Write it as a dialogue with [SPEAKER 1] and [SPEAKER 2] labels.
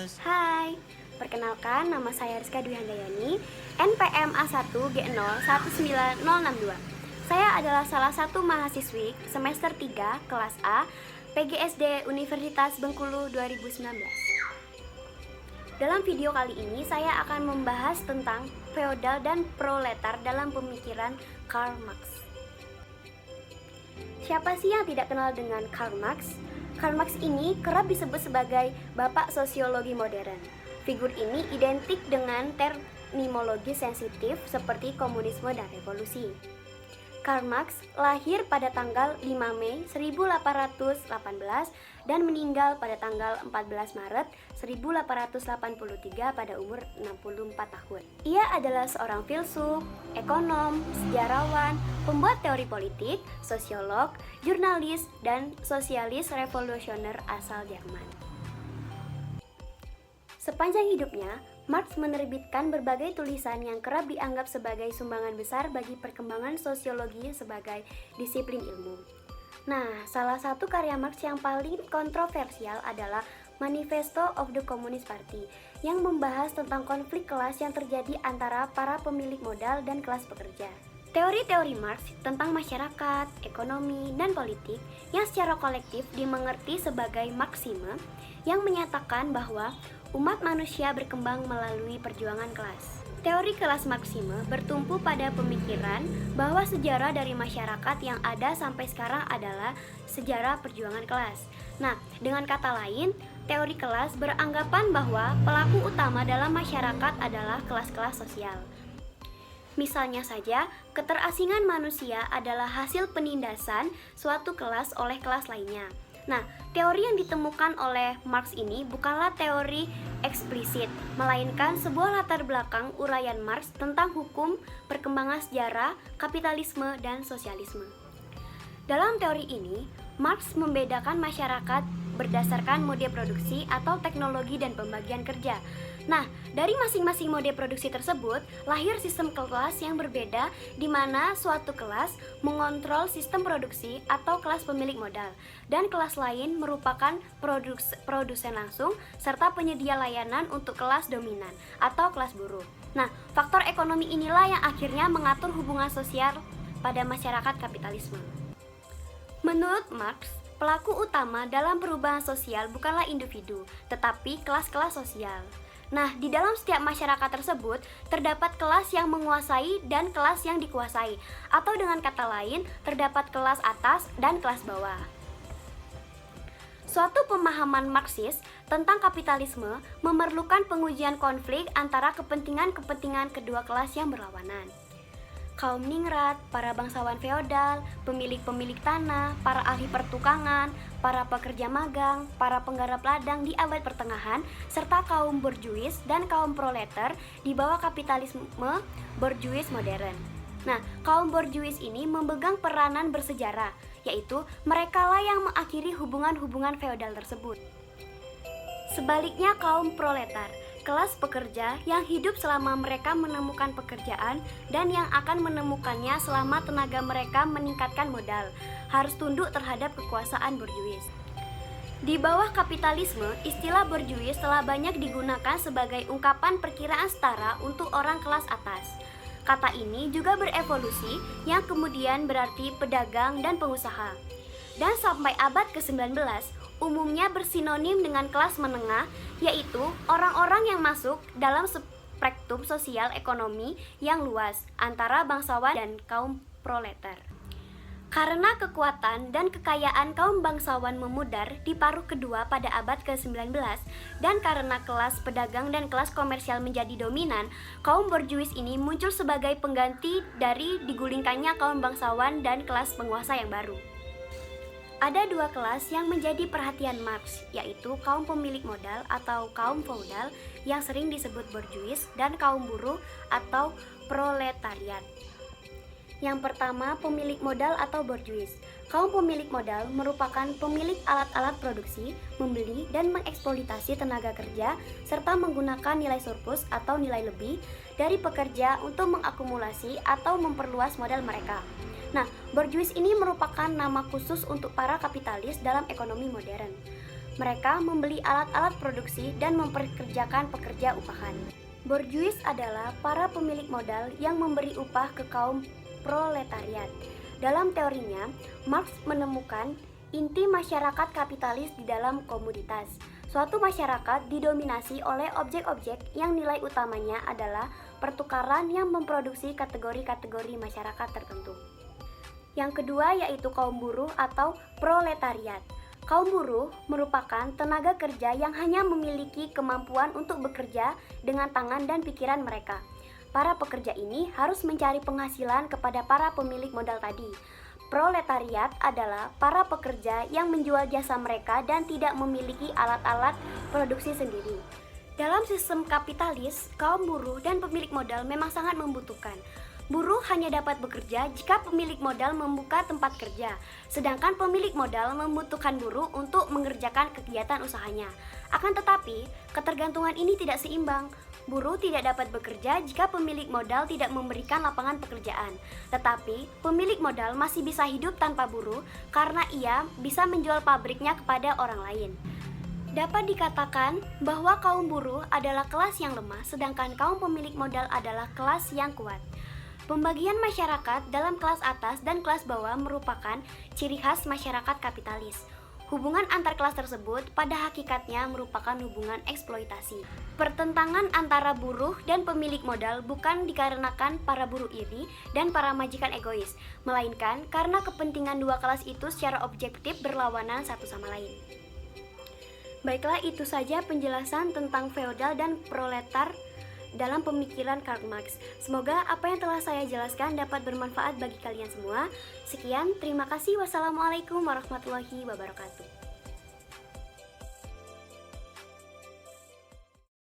[SPEAKER 1] Hai, perkenalkan nama saya Rizka Dwi Handayani, NPM A1G019062. Saya adalah salah satu mahasiswi semester 3 kelas A PGSD Universitas Bengkulu 2019. Dalam video kali ini saya akan membahas tentang feodal dan proletar dalam pemikiran Karl Marx. Siapa sih yang tidak kenal dengan Karl Marx? Karl Marx ini kerap disebut sebagai bapak sosiologi modern. Figur ini identik dengan terminologi sensitif seperti komunisme dan revolusi. Karl Marx lahir pada tanggal 5 Mei 1818 dan meninggal pada tanggal 14 Maret 1883 pada umur 64 tahun. Ia adalah seorang filsuf, ekonom, sejarawan, pembuat teori politik, sosiolog, jurnalis, dan sosialis revolusioner asal Jerman. Sepanjang hidupnya, Marx menerbitkan berbagai tulisan yang kerap dianggap sebagai sumbangan besar bagi perkembangan sosiologi sebagai disiplin ilmu. Nah, salah satu karya Marx yang paling kontroversial adalah Manifesto of the Communist Party yang membahas tentang konflik kelas yang terjadi antara para pemilik modal dan kelas pekerja. Teori-teori Marx tentang masyarakat, ekonomi, dan politik yang secara kolektif dimengerti sebagai maksime yang menyatakan bahwa umat manusia berkembang melalui perjuangan kelas. Teori kelas maksime bertumpu pada pemikiran bahwa sejarah dari masyarakat yang ada sampai sekarang adalah sejarah perjuangan kelas. Nah, dengan kata lain, teori kelas beranggapan bahwa pelaku utama dalam masyarakat adalah kelas-kelas sosial. Misalnya saja, keterasingan manusia adalah hasil penindasan suatu kelas oleh kelas lainnya. Nah, teori yang ditemukan oleh Marx ini bukanlah teori eksplisit, melainkan sebuah latar belakang uraian Marx tentang hukum, perkembangan sejarah, kapitalisme, dan sosialisme. Dalam teori ini, Marx membedakan masyarakat berdasarkan mode produksi atau teknologi dan pembagian kerja. Nah, dari masing-masing mode produksi tersebut, lahir sistem kelas yang berbeda di mana suatu kelas mengontrol sistem produksi atau kelas pemilik modal, dan kelas lain merupakan produsen langsung serta penyedia layanan untuk kelas dominan atau kelas buruh. Nah, faktor ekonomi inilah yang akhirnya mengatur hubungan sosial pada masyarakat kapitalisme. Menurut Marx, pelaku utama dalam perubahan sosial bukanlah individu, tetapi kelas-kelas sosial. Nah, di dalam setiap masyarakat tersebut, terdapat kelas yang menguasai dan kelas yang dikuasai, atau dengan kata lain, terdapat kelas atas dan kelas bawah. Suatu pemahaman Marxis tentang kapitalisme memerlukan pengujian konflik antara kepentingan-kepentingan kedua kelas yang berlawanan. Kaum ningrat, para bangsawan feodal, pemilik-pemilik tanah, para ahli pertukangan, para pekerja magang, para penggarap ladang di abad pertengahan, serta kaum borjuis dan kaum proletar di bawah kapitalisme borjuis modern. Nah, kaum borjuis ini memegang peranan bersejarah, yaitu merekalah yang mengakhiri hubungan-hubungan feodal tersebut. Sebaliknya kaum proletar, kelas pekerja yang hidup selama mereka menemukan pekerjaan dan yang akan menemukannya selama tenaga mereka meningkatkan modal, harus tunduk terhadap kekuasaan borjuis. Di bawah kapitalisme, istilah borjuis telah banyak digunakan sebagai ungkapan perkiraan setara untuk orang kelas atas. Kata ini juga berevolusi yang kemudian berarti pedagang dan pengusaha. Dan sampai abad ke-19, umumnya bersinonim dengan kelas menengah, yaitu orang-orang yang masuk dalam spektrum sosial ekonomi yang luas antara bangsawan dan kaum proletar. Karena kekuatan dan kekayaan kaum bangsawan memudar di paruh kedua pada abad ke-19, dan karena kelas pedagang dan kelas komersial menjadi dominan, kaum borjuis ini muncul sebagai pengganti dari digulingkannya kaum bangsawan dan kelas penguasa yang baru. Ada dua kelas yang menjadi perhatian Marx, yaitu kaum pemilik modal atau kaum feodal yang sering disebut borjuis dan kaum buruh atau proletariat. Yang pertama, pemilik modal atau borjuis. Kaum pemilik modal merupakan pemilik alat-alat produksi, membeli dan mengeksploitasi tenaga kerja, serta menggunakan nilai surplus atau nilai lebih dari pekerja untuk mengakumulasi atau memperluas modal mereka. Nah, borjuis ini merupakan nama khusus untuk para kapitalis dalam ekonomi modern. Mereka membeli alat-alat produksi dan memperkerjakan pekerja upahan. Bourgeois adalah para pemilik modal yang memberi upah ke kaum proletariat. Dalam teorinya, Marx menemukan inti masyarakat kapitalis di dalam komoditas. Suatu masyarakat didominasi oleh objek-objek yang nilai utamanya adalah pertukaran yang memproduksi kategori-kategori masyarakat tertentu. Yang kedua yaitu kaum buruh atau proletariat. Kaum buruh merupakan tenaga kerja yang hanya memiliki kemampuan untuk bekerja dengan tangan dan pikiran mereka. Para pekerja ini harus mencari penghasilan kepada para pemilik modal tadi. Proletariat adalah para pekerja yang menjual jasa mereka dan tidak memiliki alat-alat produksi sendiri. Dalam sistem kapitalis, kaum buruh dan pemilik modal memang sangat membutuhkan. Buruh hanya dapat bekerja jika pemilik modal membuka tempat kerja, sedangkan pemilik modal membutuhkan buruh untuk mengerjakan kegiatan usahanya. Akan tetapi, ketergantungan ini tidak seimbang. Buruh tidak dapat bekerja jika pemilik modal tidak memberikan lapangan pekerjaan. Tetapi, pemilik modal masih bisa hidup tanpa buruh karena ia bisa menjual pabriknya kepada orang lain. Dapat dikatakan bahwa kaum buruh adalah kelas yang lemah, sedangkan kaum pemilik modal adalah kelas yang kuat. Pembagian masyarakat dalam kelas atas dan kelas bawah merupakan ciri khas masyarakat kapitalis. Hubungan antar kelas tersebut pada hakikatnya merupakan hubungan eksploitasi. Pertentangan antara buruh dan pemilik modal bukan dikarenakan para buruh iri dan para majikan egois, melainkan karena kepentingan dua kelas itu secara objektif berlawanan satu sama lain. Baiklah, itu saja penjelasan tentang feodal dan proletar dalam pemikiran Karl Marx. Semoga apa yang telah saya jelaskan dapat bermanfaat bagi kalian semua. Sekian, terima kasih. Wassalamualaikum warahmatullahi wabarakatuh.